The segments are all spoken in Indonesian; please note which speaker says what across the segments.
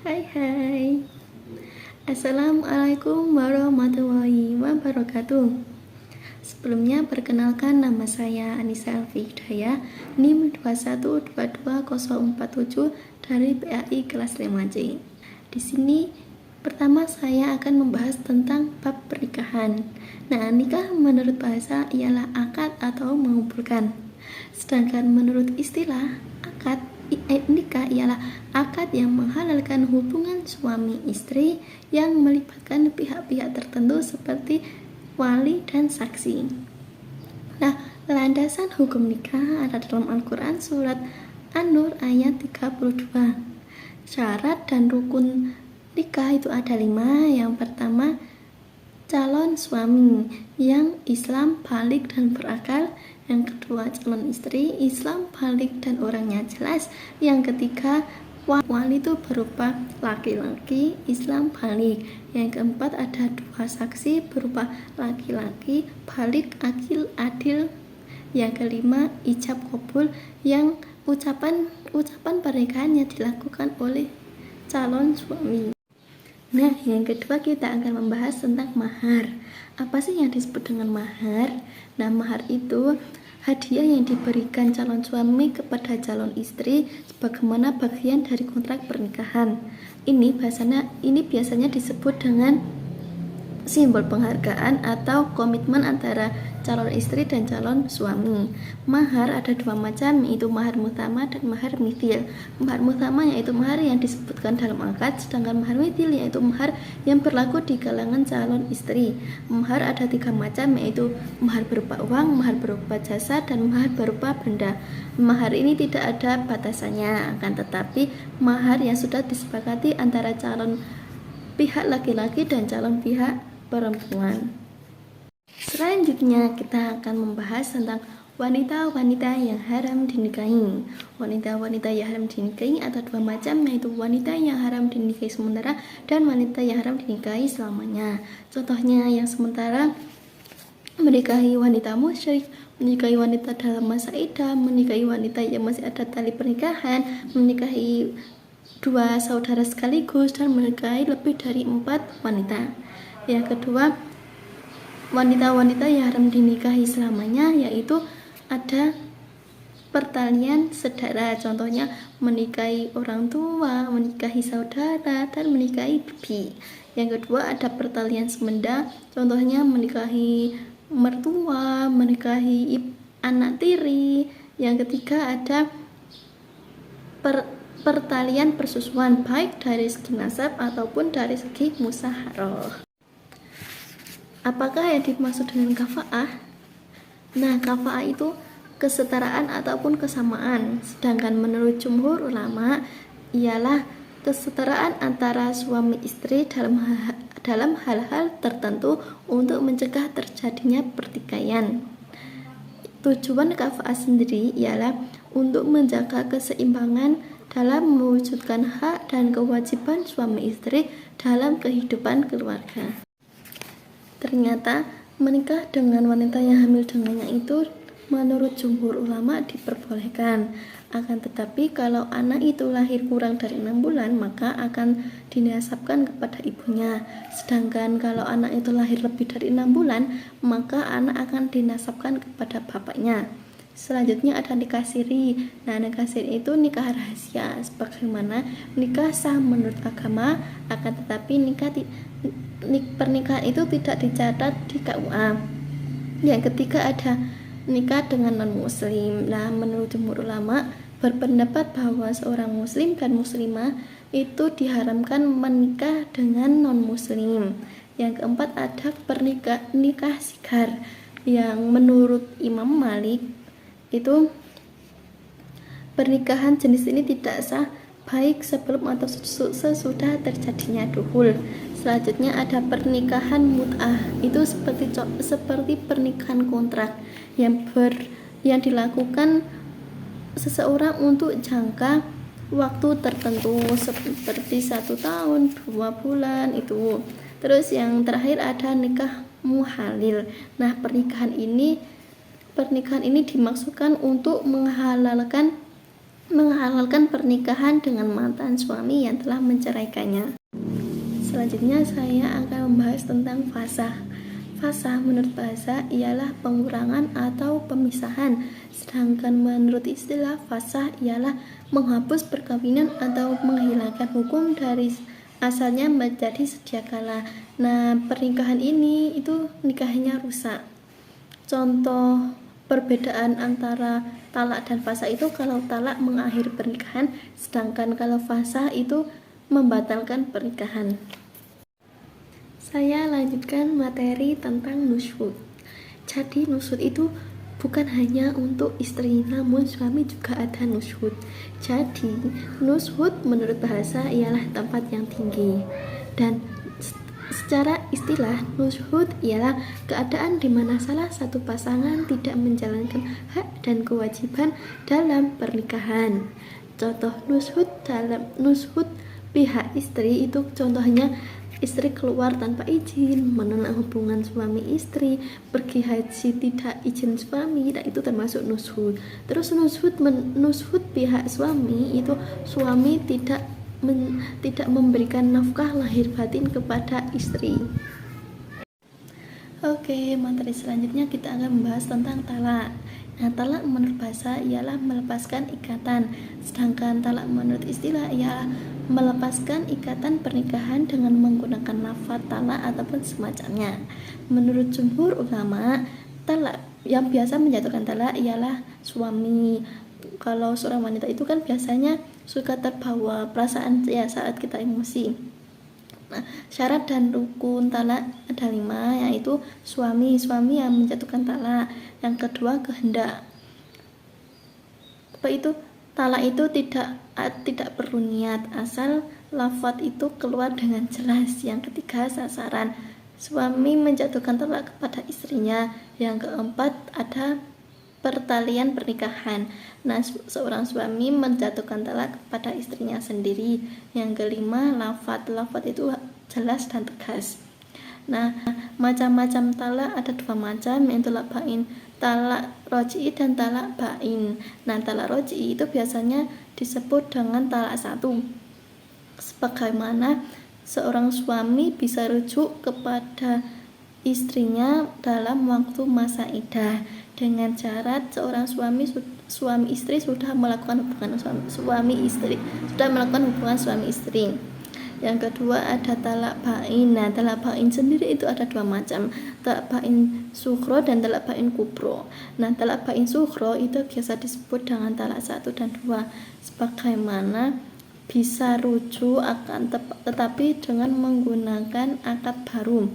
Speaker 1: Hai hai. Assalamualaikum warahmatullahi wabarakatuh. Sebelumnya perkenalkan, nama saya Anissa Elvi Hidayah, NIM 2122047 dari PAI kelas 5C. Di sini pertama saya akan membahas tentang bab pernikahan. Nah, nikah menurut bahasa ialah akad atau mengumpulkan. Sedangkan menurut istilah nikah ialah akad yang menghalalkan hubungan suami istri yang melibatkan pihak-pihak tertentu seperti wali dan saksi. Nah, landasan hukum nikah ada dalam Al-Quran surat An-Nur ayat 32. Syarat dan rukun nikah itu ada 5. Yang pertama, calon suami yang Islam, baligh dan berakal. Yang kedua, calon istri Islam, baligh dan orangnya jelas. Yang ketiga, wali itu berupa laki-laki Islam, baligh. Yang keempat, ada 2 saksi berupa laki-laki baligh, akil, adil. Yang kelima, ijab kabul, yang ucapan pernikahan yang dilakukan oleh calon suami. Nah, yang kedua kita akan membahas tentang mahar. Apa sih yang disebut dengan mahar? Nah, mahar itu hadiah yang diberikan calon suami kepada calon istri sebagaimana bagian dari kontrak pernikahan. Ini biasanya disebut dengan simbol penghargaan atau komitmen antara calon istri dan calon suami. Mahar ada 2 macam, yaitu mahar mutama dan mahar mithil. Mahar mutama yaitu mahar yang disebutkan dalam akad, sedangkan mahar mithil yaitu mahar yang berlaku di kalangan calon istri. Mahar ada 3 macam, yaitu mahar berupa uang, mahar berupa jasa, dan mahar berupa benda. Mahar ini tidak ada batasannya, akan tetapi mahar yang sudah disepakati antara calon pihak laki-laki dan calon pihak perempuan. Selanjutnya kita akan membahas tentang wanita-wanita yang haram dinikahi. Wanita-wanita yang haram dinikahi ada 2 macam, yaitu wanita yang haram dinikahi sementara dan wanita yang haram dinikahi selamanya. Contohnya yang sementara, menikahi wanita musyrik, menikahi wanita dalam masa iddah, menikahi wanita yang masih ada tali pernikahan, menikahi 2 saudara sekaligus, dan menikahi lebih dari 4 wanita. Yang kedua, wanita-wanita yang haram dinikahi selamanya, yaitu ada pertalian saudara. Contohnya menikahi orang tua, menikahi saudara, dan menikahi bibi. Yang kedua, ada pertalian semenda. Contohnya menikahi mertua, menikahi anak tiri. Yang ketiga, ada pertalian persusuan, baik dari segi nasab ataupun dari segi musyawarah. Apakah yang dimaksud dengan kafa'ah? Nah, kafa'ah itu kesetaraan ataupun kesamaan. Sedangkan menurut jumhur ulama ialah kesetaraan antara suami istri dalam hal-hal tertentu untuk mencegah terjadinya pertikaian. Tujuan kafa'ah sendiri ialah untuk menjaga keseimbangan dalam mewujudkan hak dan kewajiban suami istri dalam kehidupan keluarga. Ternyata menikah dengan wanita yang hamil dengannya itu menurut jumhur ulama diperbolehkan. Akan tetapi kalau anak itu lahir kurang dari 6 bulan maka akan dinasabkan kepada ibunya. Sedangkan kalau anak itu lahir lebih dari 6 bulan maka anak akan dinasabkan kepada bapaknya. Selanjutnya ada nikah siri. Nah, nikah siri itu nikah rahasia sebagaimana nikah sah menurut agama, akan tetapi pernikahan itu tidak dicatat di KUA. Yang ketiga, ada nikah dengan non muslim. Nah, menurut jumhur ulama berpendapat bahwa seorang muslim dan muslimah itu diharamkan menikah dengan non muslim. Yang keempat, ada nikah sigar, yang menurut Imam Malik itu pernikahan jenis ini tidak sah baik sebelum atau sesudah terjadinya duhul. Selanjutnya ada pernikahan mut'ah, itu seperti pernikahan kontrak yang dilakukan seseorang untuk jangka waktu tertentu seperti 1 tahun, 2 bulan itu. Terus yang terakhir ada nikah muhalil. Nah, pernikahan ini dimaksudkan untuk menghalalkan menghalalkan pernikahan dengan mantan suami yang telah menceraikannya. Selanjutnya saya akan membahas tentang fasakh. Fasakh menurut bahasa ialah pengurangan atau pemisahan, sedangkan menurut istilah fasakh ialah menghapus perkawinan atau menghilangkan hukum dari asalnya menjadi sedia kala. Nah, pernikahan ini itu nikahnya rusak. Contoh perbedaan antara talak dan fasakh itu, kalau talak mengakhiri pernikahan, sedangkan kalau fasakh itu membatalkan pernikahan. Saya lanjutkan materi tentang nusyud. Jadi nusyud itu bukan hanya untuk istri, namun suami juga ada nusyud. Jadi nusyud menurut bahasa ialah tempat yang tinggi, dan secara istilah nusyud ialah keadaan di mana salah satu pasangan tidak menjalankan hak dan kewajiban dalam pernikahan. Contoh nusyud pihak istri itu contohnya istri keluar tanpa izin, menolak hubungan suami istri, pergi haji tidak izin suami, nah itu termasuk nusyud. Terus nusyud pihak suami itu suami tidak memberikan nafkah lahir batin kepada istri. Oke, materi selanjutnya kita akan membahas tentang talak. Nah, talak menurut bahasa ialah melepaskan ikatan, sedangkan talak menurut istilah ialah melepaskan ikatan pernikahan dengan menggunakan lafaz talak ataupun semacamnya. Menurut jumhur ulama, talak yang biasa menjatuhkan talak ialah suami. Kalau seorang wanita itu kan biasanya suka terbawa perasaan ya saat kita emosi. Nah, syarat dan rukun talak ada 5, yaitu suami yang menjatuhkan talak. Yang kedua, kehendak. Apa itu? Talak itu tidak perlu niat, asal lafaz itu keluar dengan jelas. Yang ketiga, sasaran. Suami menjatuhkan talak kepada istrinya. Yang keempat, ada pertalian pernikahan. Nah, seorang suami menjatuhkan talak kepada istrinya sendiri. Yang kelima, lafaz itu jelas dan tegas. Nah, macam-macam talak ada 2 macam, yaitu talak bain, talak roj'i dan talak bain. Nah, talak roj'i itu biasanya disebut dengan talak 1, sebagaimana seorang suami bisa rujuk kepada istrinya dalam waktu masa iddah, dengan syarat seorang suami istri sudah melakukan hubungan suami istri. Yang kedua ada talak bain. Nah, talak bain sendiri itu ada 2 macam, talak bain sughra dan talak bain kubro. Nah, talak bain sughra itu biasa disebut dengan talak 1 dan 2, sebagaimana bisa rujuk akan tetapi dengan menggunakan akad baru.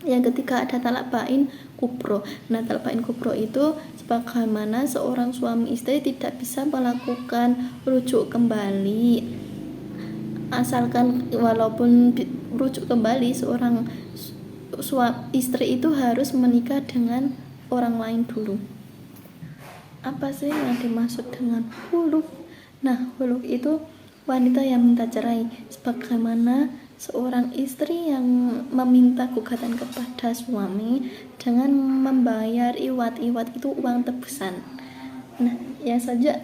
Speaker 1: Yang ketiga ada talak bain kubro. Nah, talak bain kubro itu sebagaimana seorang suami istri tidak bisa melakukan rujuk kembali, asalkan walaupun rujuk kembali seorang istri itu harus menikah dengan orang lain dulu. Apa sih yang dimaksud dengan huluk? Nah, huluk itu wanita yang minta cerai, sebagaimana seorang istri yang meminta gugatan kepada suami dengan membayar iwat itu uang tebusan. Nah,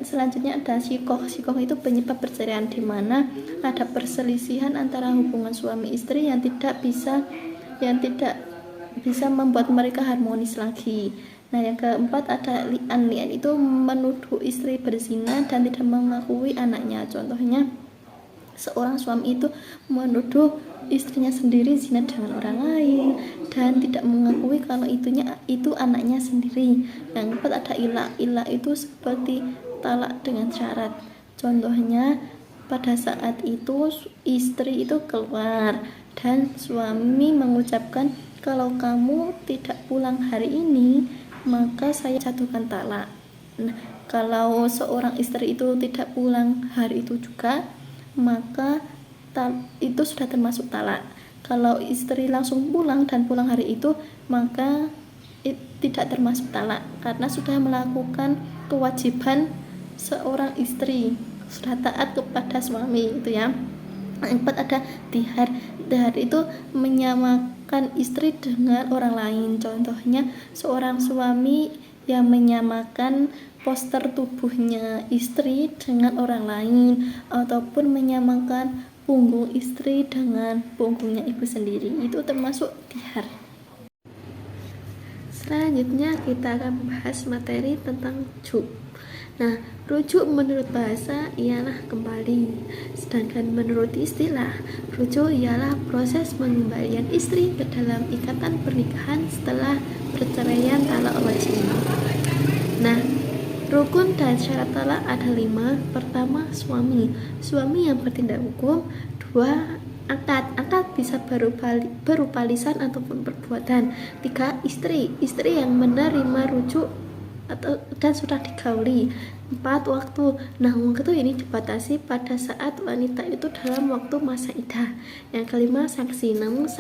Speaker 1: selanjutnya ada shikoh. Shikoh itu penyebab perceraian, di mana ada perselisihan antara hubungan suami istri yang tidak bisa membuat mereka harmonis lagi. Nah, yang keempat ada li'an. Li'an itu menuduh istri berzina dan tidak mengakui anaknya. Contohnya seorang suami itu menuduh istrinya sendiri zina dengan orang lain dan tidak mengakui kalau itu anaknya sendiri. Yang keempat ada ilah. Ilah itu seperti talak dengan syarat. Contohnya pada saat itu istri itu keluar dan suami mengucapkan, kalau kamu tidak pulang hari ini maka saya jatuhkan talak. Nah, kalau seorang istri itu tidak pulang hari itu juga, maka itu sudah termasuk talak. Kalau istri langsung pulang dan pulang hari itu, maka tidak termasuk talak, karena sudah melakukan kewajiban seorang istri, sudah taat kepada suami itu ya. Yang keempat ada dihar. Dihar itu menyamakan istri dengan orang lain. Contohnya seorang suami yang menyamakan poster tubuhnya istri dengan orang lain, ataupun menyamakan punggung istri dengan punggungnya ibu sendiri, itu termasuk tihar. Selanjutnya kita akan membahas materi tentang rujuk. Nah, rujuk menurut bahasa ialah kembali, sedangkan menurut istilah, rujuk ialah proses pengembalian istri ke dalam ikatan pernikahan setelah perceraian talak wajib. Nah, rukun dan syarat talak ada 5. Pertama, suami yang bertindak hukum. 2, akad bisa berupa lisan ataupun perbuatan. 3, istri yang menerima rujuk dan sudah digauli. 4, waktu. Nah, waktu ini dibatasi pada saat wanita itu dalam waktu masa iddah. Yang kelima, saksi. Namun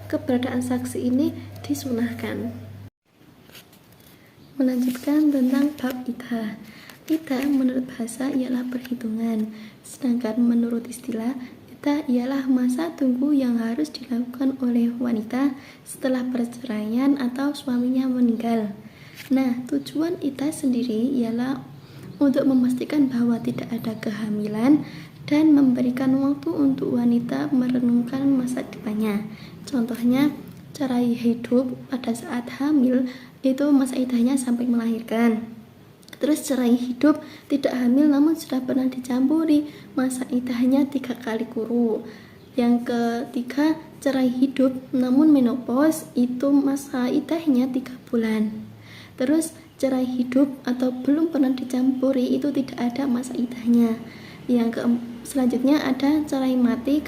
Speaker 1: keberadaan saksi ini disunahkan. Melanjutkan tentang bab iddah. Iddah menurut bahasa ialah perhitungan, sedangkan menurut istilah iddah ialah masa tunggu yang harus dilakukan oleh wanita setelah perceraian atau suaminya meninggal. Nah, tujuan iddah sendiri ialah untuk memastikan bahwa tidak ada kehamilan dan memberikan waktu untuk wanita merenungkan masa depannya. Contohnya, cerai hidup pada saat hamil itu masa iddahnya sampai melahirkan. Terus cerai hidup tidak hamil namun sudah pernah dicampuri, masa iddahnya 3 kali kuru. Yang ketiga, cerai hidup namun menopause, itu masa iddahnya 3 bulan. Terus cerai hidup atau belum pernah dicampuri, itu tidak ada masa iddahnya. Selanjutnya ada cerai mati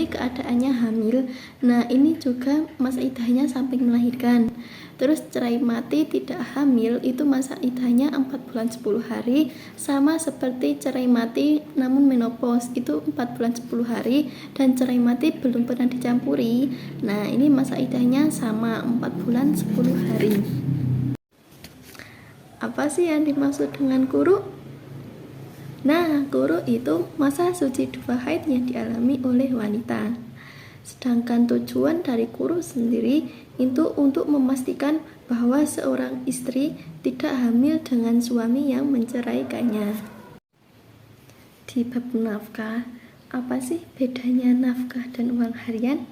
Speaker 1: keadaannya hamil. Nah, ini juga masa iddahnya sampai melahirkan. Terus cerai mati tidak hamil, itu masa iddahnya 4 bulan 10 hari, sama seperti cerai mati namun menopause, itu 4 bulan 10 hari, dan cerai mati belum pernah dicampuri. Nah, ini masa iddahnya sama 4 bulan 10 hari. Apa sih yang dimaksud dengan kuru? Nah, kuru itu masa suci 2 haid yang dialami oleh wanita. Sedangkan tujuan dari kuru sendiri itu untuk memastikan bahwa seorang istri tidak hamil dengan suami yang menceraikannya. Di bab nafkah, apa sih bedanya nafkah dan uang harian?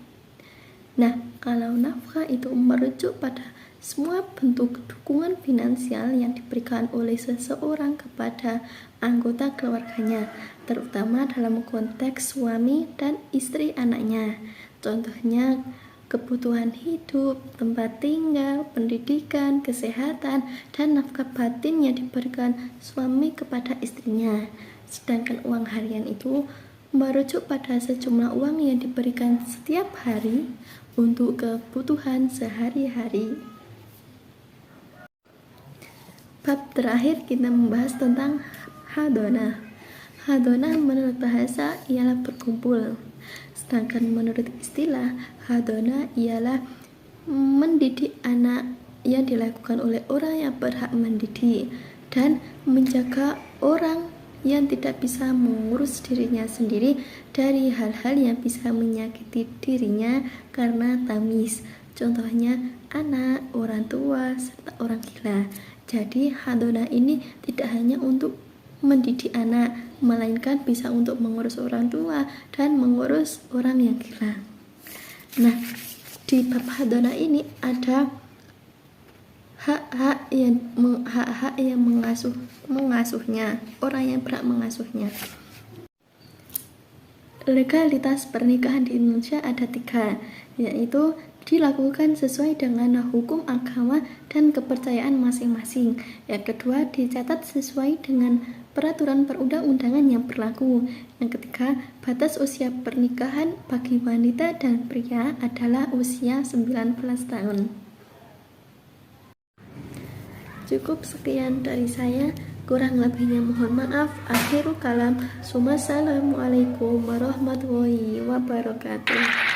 Speaker 1: Nah, kalau nafkah itu merujuk pada semua bentuk dukungan finansial yang diberikan oleh seseorang kepada anggota keluarganya, terutama dalam konteks suami dan istri anaknya. Contohnya, kebutuhan hidup, tempat tinggal, pendidikan, kesehatan, dan nafkah batin yang diberikan suami kepada istrinya. Sedangkan uang harian itu merujuk pada sejumlah uang yang diberikan setiap hari untuk kebutuhan sehari-hari. Bab terakhir kita membahas tentang hadonah. Hadonah menurut bahasa ialah berkumpul, sedangkan menurut istilah, hadonah ialah mendidik anak yang dilakukan oleh orang yang berhak mendidik dan menjaga orang yang tidak bisa mengurus dirinya sendiri dari hal-hal yang bisa menyakiti dirinya karena tamis. Contohnya anak, orang tua, serta orang gila. Jadi hadonah ini tidak hanya untuk mendidik anak, melainkan bisa untuk mengurus orang tua dan mengurus orang yang gila. Nah, di bab hadonah ini ada hak-hak yang mengasuhnya, orang yang berhak mengasuhnya. Legalitas pernikahan di Indonesia ada 3, yaitu dilakukan sesuai dengan hukum agama dan kepercayaan masing-masing. Yang kedua, dicatat sesuai dengan peraturan perundang-undangan yang berlaku. Yang ketiga, batas usia pernikahan bagi wanita dan pria adalah usia 19 tahun. Cukup sekian dari saya, kurang lebihnya mohon maaf. Akhirul kalam. Assalamualaikum warahmatullahi wabarakatuh.